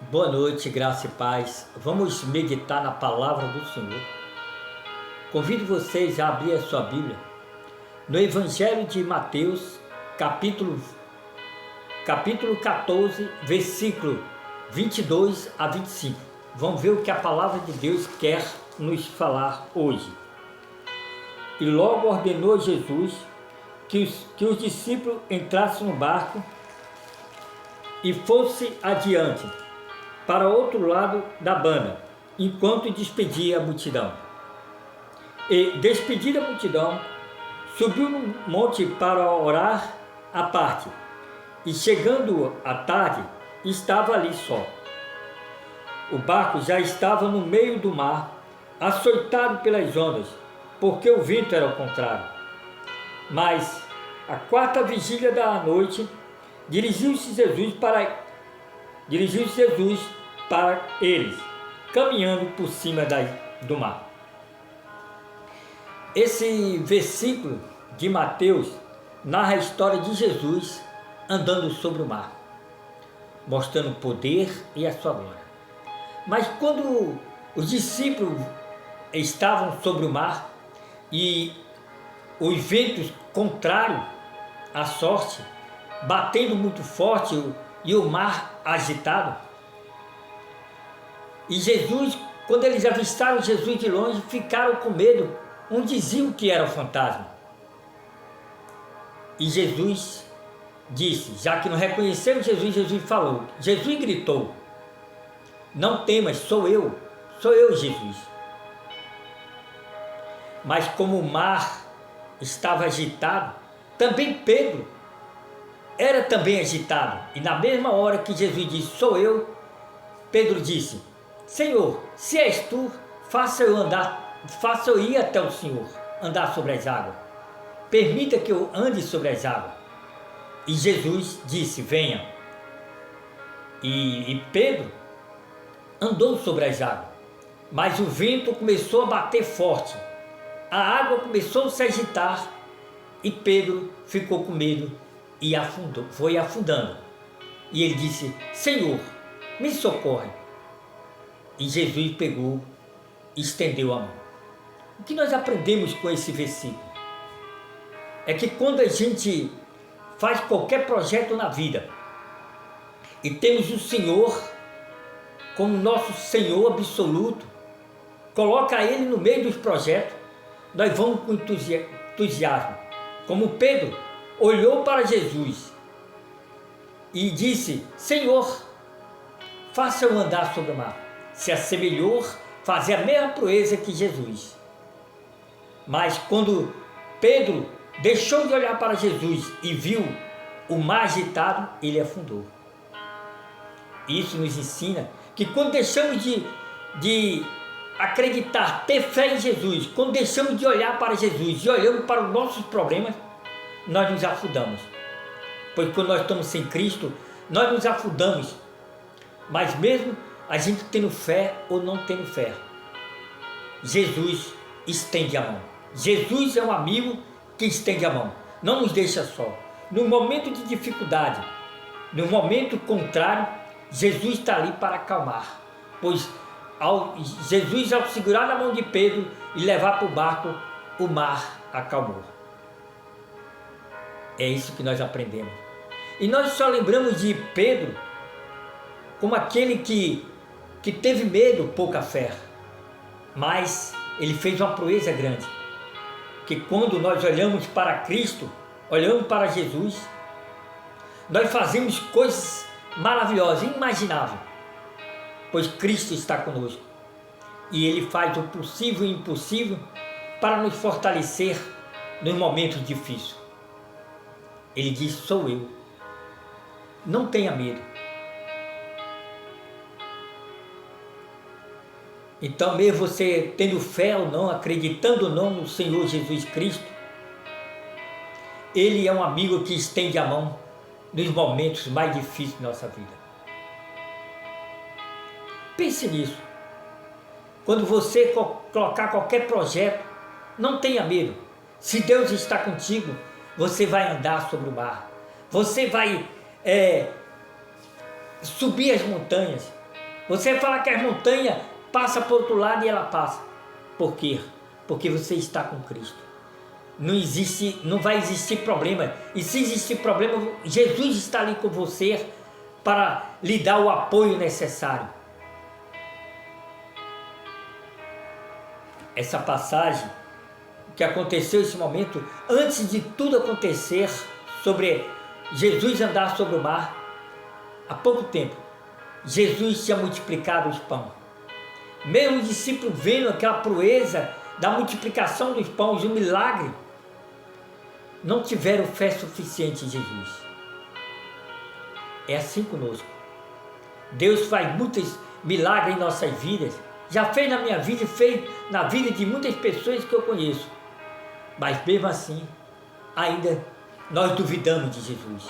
Boa noite, graça e paz. Vamos meditar na palavra do Senhor. Convido vocês a abrir a sua Bíblia no Evangelho de Mateus, capítulo 14, versículo 22 a 25. Vamos ver o que a palavra de Deus quer nos falar hoje. E logo ordenou Jesus que os discípulos entrassem no barco e fosse adiante para outro lado da banda, enquanto despedia a multidão. E, despedida a multidão, subiu no monte para orar à parte, e chegando à tarde, estava ali só. O barco já estava no meio do mar, açoitado pelas ondas, porque o vento era ao contrário. Mas, à quarta vigília da noite, dirigiu-se Jesus para eles, caminhando por cima do mar. Esse versículo de Mateus narra a história de Jesus andando sobre o mar, mostrando o poder e a sua glória. Mas quando os discípulos estavam sobre o mar e os ventos contrários à sorte, batendo muito forte e o mar agitado, e Jesus, quando eles avistaram Jesus de longe, ficaram com medo. Uns diziam que era um fantasma. E Jesus disse, já que não reconheceram Jesus falou. Jesus gritou, não temas, sou eu Jesus. Mas como o mar estava agitado, também Pedro era também agitado. E na mesma hora que Jesus disse, sou eu, Pedro disse, Senhor, se és tu, faça eu ir até o Senhor, andar sobre as águas. Permita que eu ande sobre as águas. E Jesus disse, venha. E Pedro andou sobre as águas, mas o vento começou a bater forte. A água começou a se agitar e Pedro ficou com medo e afundou, foi afundando. E ele disse, Senhor, me socorre. E Jesus pegou e estendeu a mão. O que nós aprendemos com esse versículo? É que quando a gente faz qualquer projeto na vida e temos o Senhor como nosso Senhor absoluto, coloca Ele no meio dos projetos, nós vamos com entusiasmo. Como Pedro olhou para Jesus e disse, Senhor, faça eu andar sobre o mar. Se assemelhou fazer a mesma proeza que Jesus. Mas quando Pedro deixou de olhar para Jesus e viu o mar agitado, ele afundou. Isso nos ensina que quando deixamos de acreditar, ter fé em Jesus, quando deixamos de olhar para Jesus e olhamos para os nossos problemas, nós nos afundamos. Pois quando nós estamos sem Cristo, nós nos afundamos. Mas mesmo a gente tendo fé ou não tendo fé, Jesus estende a mão. Jesus é um amigo que estende a mão, não nos deixa só. No momento de dificuldade, no momento contrário, Jesus está ali para acalmar. Pois Jesus, ao segurar na mão de Pedro e levar para o barco, o mar acalmou. É isso que nós aprendemos. E nós só lembramos de Pedro como aquele que teve medo, pouca fé, mas ele fez uma proeza grande, que quando nós olhamos para Cristo, olhamos para Jesus, nós fazemos coisas maravilhosas, inimagináveis, pois Cristo está conosco, e Ele faz o possível e o impossível para nos fortalecer nos momentos difíceis. Ele diz, sou eu, não tenha medo. Então, mesmo você tendo fé ou não, acreditando ou não no Senhor Jesus Cristo, Ele é um amigo que estende a mão nos momentos mais difíceis da nossa vida. Pense nisso. Quando você colocar qualquer projeto, não tenha medo. Se Deus está contigo, você vai andar sobre o mar. Você vai subir as montanhas. Você fala que as montanhas passam para o outro lado e ela passa. Por quê? Porque você está com Cristo. Não vai existir problema. E se existir problema, Jesus está ali com você para lhe dar o apoio necessário. Essa passagem que aconteceu esse momento, antes de tudo acontecer, sobre Jesus andar sobre o mar, há pouco tempo, Jesus tinha multiplicado os pães. Mesmo os discípulos vendo aquela proeza da multiplicação dos pães, o milagre, não tiveram fé suficiente em Jesus. É assim conosco. Deus faz muitos milagres em nossas vidas. Já fez na minha vida e fez na vida de muitas pessoas que eu conheço. Mas mesmo assim, ainda nós duvidamos de Jesus.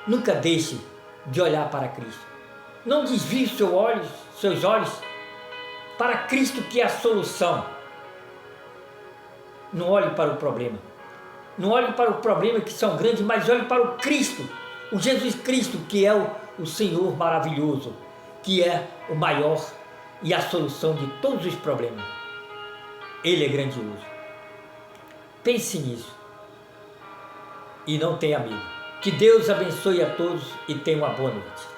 Nunca deixe de olhar para Cristo. Não desvie seus olhos para Cristo, que é a solução. Não olhe para o problema. Não olhe para o problema que são grandes, mas olhe para o Cristo, o Jesus Cristo, que é o Senhor maravilhoso, que é o maior e a solução de todos os problemas. Ele é grandioso. Pense nisso e não tenha medo. Que Deus abençoe a todos e tenha uma boa noite.